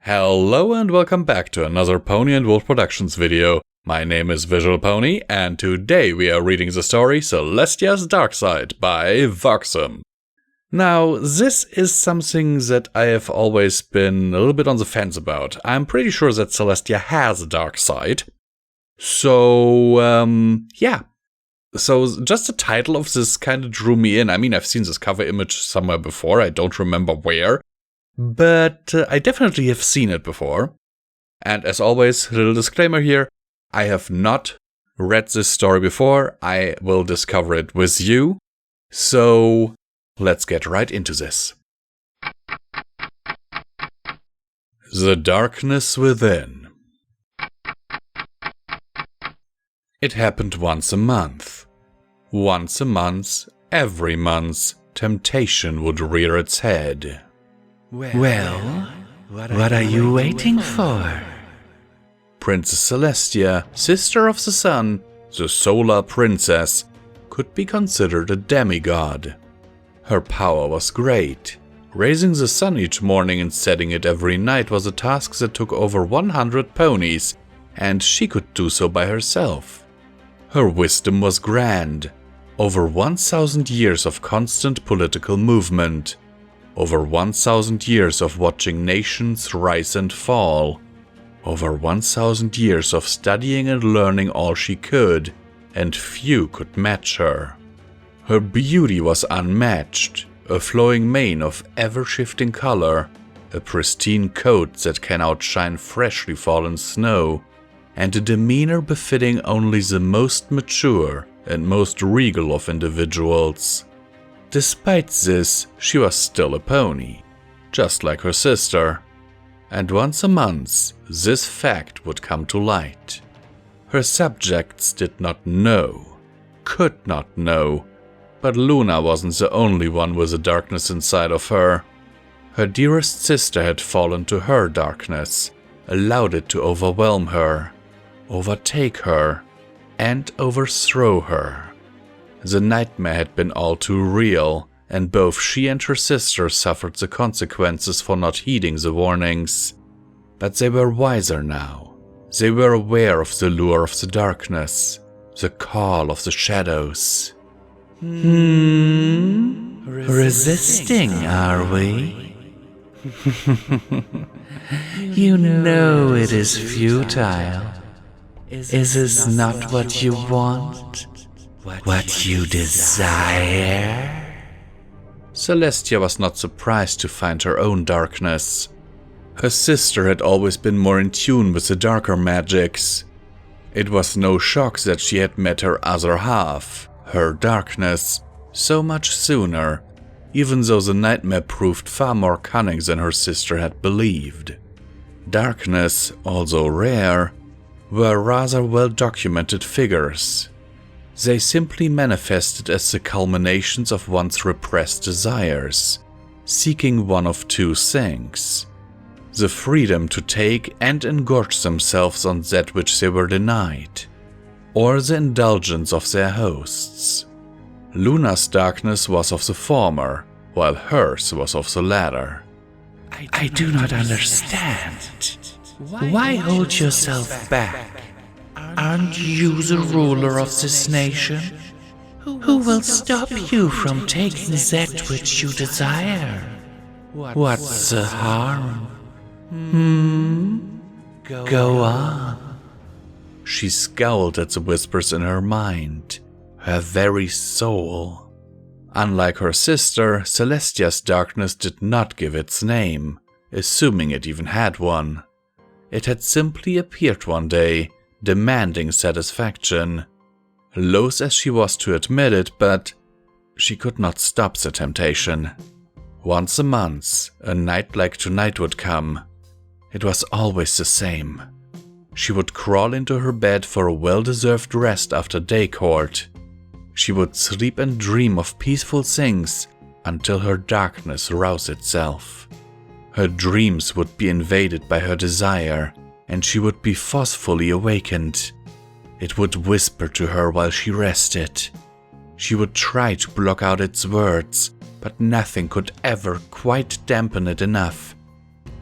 Hello and welcome back to another Pony and Wolf Productions video. My name is visualbrony and today we are reading the story Celestias Dark Side by Voxum. Now, this is something that I have always been a little bit on the fence about. I'm pretty sure that Celestia has a dark side. So, yeah. So, just the title of this kind of drew me in. I mean, I've seen this cover image somewhere before, I don't remember where. But I definitely have seen it before. And as always, little disclaimer here, I have not read this story before. I will discover it with you. So, let's get right into this. The Darkness Within. It happened once a month. Once a month, every month, temptation would rear its head. Well, what are you waiting for? Princess Celestia, sister of the sun, the solar princess, could be considered a demigod. Her power was great. Raising the sun each morning and setting it every night was a task that took over 100 ponies, and she could do so by herself. Her wisdom was grand. Over 1,000 years of constant political movement. Over 1,000 years of watching nations rise and fall. Over 1,000 years of studying and learning all she could, and few could match her. Her beauty was unmatched, a flowing mane of ever-shifting color, a pristine coat that can outshine freshly fallen snow, and a demeanor befitting only the most mature and most regal of individuals. Despite this, she was still a pony, just like her sister. And once a month, this fact would come to light. Her subjects did not know, could not know, but Luna wasn't the only one with a darkness inside of her. Her dearest sister had fallen to her darkness, allowed it to overwhelm her, overtake her, and overthrow her. The nightmare had been all too real, and both she and her sister suffered the consequences for not heeding the warnings. But they were wiser now. They were aware of the lure of the darkness, the call of the shadows. Resisting, are we? You know it is futile. Is this not what you want? What you desire? Celestia was not surprised to find her own darkness. Her sister had always been more in tune with the darker magics. It was no shock that she had met her other half, her darkness, so much sooner, even though the nightmare proved far more cunning than her sister had believed. Darkness, although rare, were rather well-documented figures. They simply manifested as the culminations of one's repressed desires, seeking one of two things: the freedom to take and engorge themselves on that which they were denied, or the indulgence of their hosts. Luna's darkness was of the former, while hers was of the latter. I do not understand. Why hold yourself back? Aren't you the ruler of this nation? Who will stop you from taking that which you desire? What's the harm? Go on. She scowled at the whispers in her mind, her very soul. Unlike her sister, Celestia's darkness did not give its name, assuming it even had one. It had simply appeared one day, demanding satisfaction. Loath as she was to admit it, but she could not stop the temptation. Once a month, a night like tonight would come. It was always the same. She would crawl into her bed for a well-deserved rest after day court. She would sleep and dream of peaceful things until her darkness roused itself. Her dreams would be invaded by her desire, and she would be forcefully awakened. It would whisper to her while she rested. She would try to block out its words, but nothing could ever quite dampen it enough.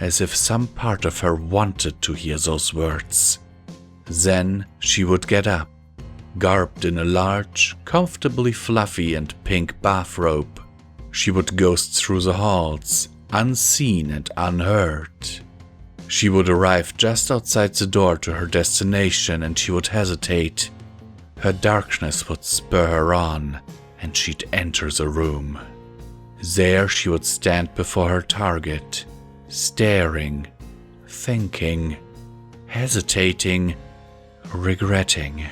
as if some part of her wanted to hear those words. Then she would get up, garbed in a large, comfortably fluffy and pink bathrobe. She would ghost through the halls, unseen and unheard. She would arrive just outside the door to her destination and she would hesitate. Her darkness would spur her on, and she'd enter the room. There she would stand before her target, staring, thinking, hesitating, regretting.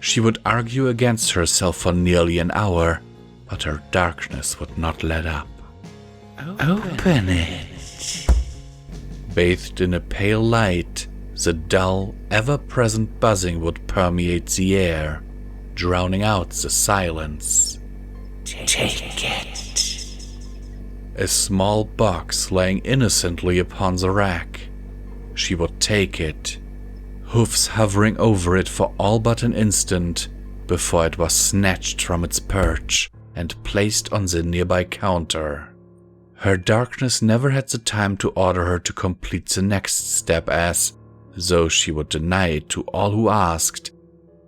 She would argue against herself for nearly an hour, but her darkness would not let up. Open it. Bathed in a pale light, the dull, ever-present buzzing would permeate the air, drowning out the silence. Take it. A small box laying innocently upon the rack. She would take it, hoofs hovering over it for all but an instant, before it was snatched from its perch and placed on the nearby counter. Her darkness never had the time to order her to complete the next step as, though she would deny it to all who asked,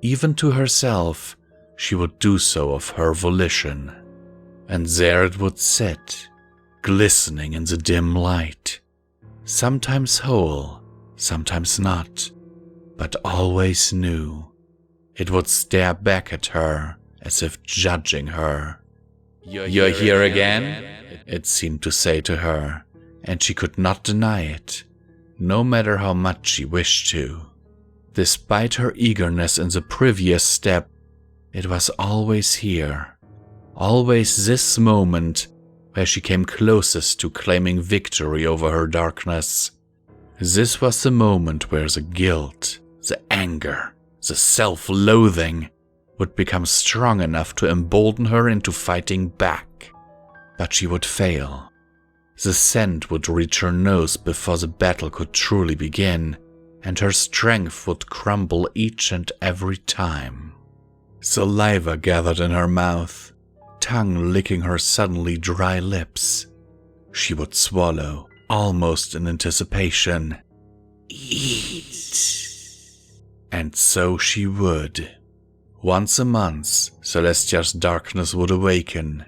even to herself, she would do so of her volition. And there it would sit, glistening in the dim light, sometimes whole, sometimes not, but always new. It would stare back at her, as if judging her. You're here again? It seemed to say to her, and she could not deny it, no matter how much she wished to. Despite her eagerness in the previous step, it was always here, always this moment where she came closest to claiming victory over her darkness. This was the moment where the guilt, the anger, the self-loathing would become strong enough to embolden her into fighting back. But she would fail. The scent would reach her nose before the battle could truly begin, and her strength would crumble each and every time. Saliva gathered in her mouth, tongue licking her suddenly dry lips. She would swallow, almost in anticipation. Eat. And so she would. Once a month, Celestia's darkness would awaken,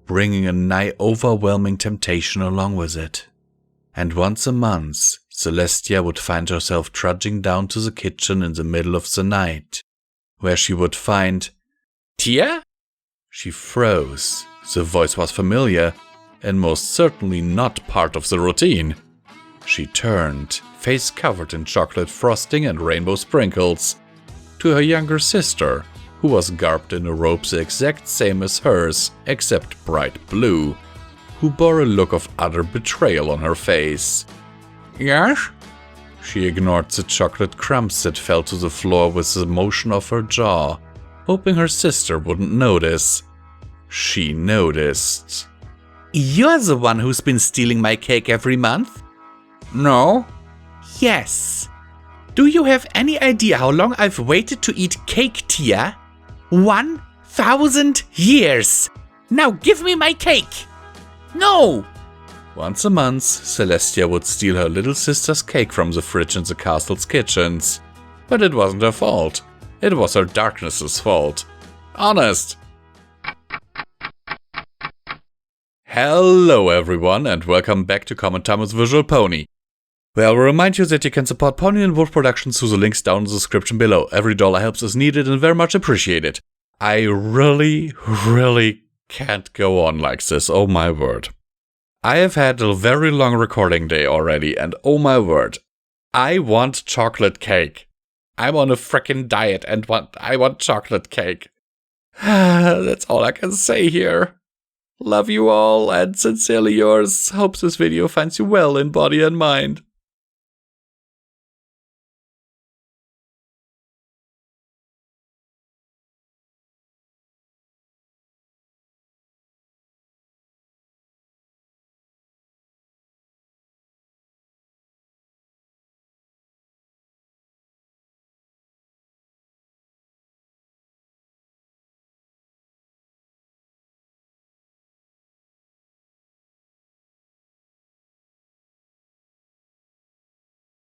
bringing a nigh overwhelming temptation along with it. And once a month, Celestia would find herself trudging down to the kitchen in the middle of the night, where she would find... Tia? She froze. The voice was familiar, and most certainly not part of the routine. She turned, face covered in chocolate frosting and rainbow sprinkles, to her younger sister, who was garbed in a robe the exact same as hers, except bright blue, who bore a look of utter betrayal on her face. Yes? She ignored the chocolate crumbs that fell to the floor with the motion of her jaw, hoping her sister wouldn't notice. She noticed. You're the one who's been stealing my cake every month? No. Yes. Do you have any idea how long I've waited to eat cake, Tia? 1,000 years! Now give me my cake! No! Once a month, Celestia would steal her little sister's cake from the fridge in the castle's kitchens. But it wasn't her fault. It was her darkness's fault. Honest. Hello everyone and welcome back to Comment Time with Visual Pony. Well, I'll remind you that you can support Pony and Wolf Productions through the links down in the description below. Every dollar helps is needed and very much appreciated. I really can't go on like this, oh my word. I have had a very long recording day already and oh my word, I want chocolate cake. I'm on a frickin' diet and I want chocolate cake. That's all I can say here. Love you all and sincerely yours. Hope this video finds you well in body and mind.